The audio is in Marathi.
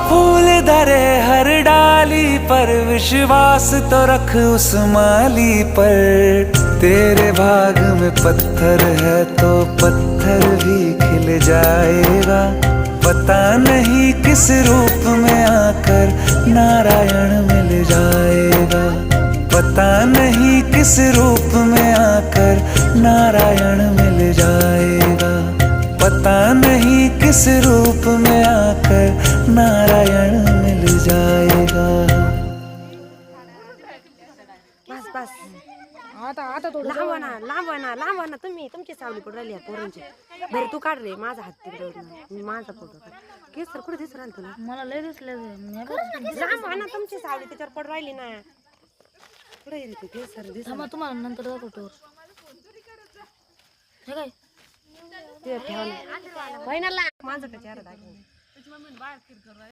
फूल धरे हर डाली पर विश्वास तो रख उस माली पर। तेरे भाग में पत्थर है तो पत्थर भी खिल जाएगा। पता नहीं किस रूप में आकर नारायण मिल जाएगा। पता नहीं किस रूप में आकर नारायण मिल जाएगा। पता नहीं किस रूप में आकर नारायण मिल जाएगा। बस बस आता थोडं लांब ना तुम्ही तुमची सावली पडून राहिली पोरांची। बरं तू काढ रे माझा हात तिकडे माझा फोटो काढ। केसर कुठे दिसू राहिला तुला? मला लय दिसले लांब ना तुमची सावली त्याच्यावर पडून राहिली ना। कुठे गेली ती केसर दिस? तुम्हाला नंतर दाखवतो हे काय ते ठेवलं. माझं का चेहरा दाखव.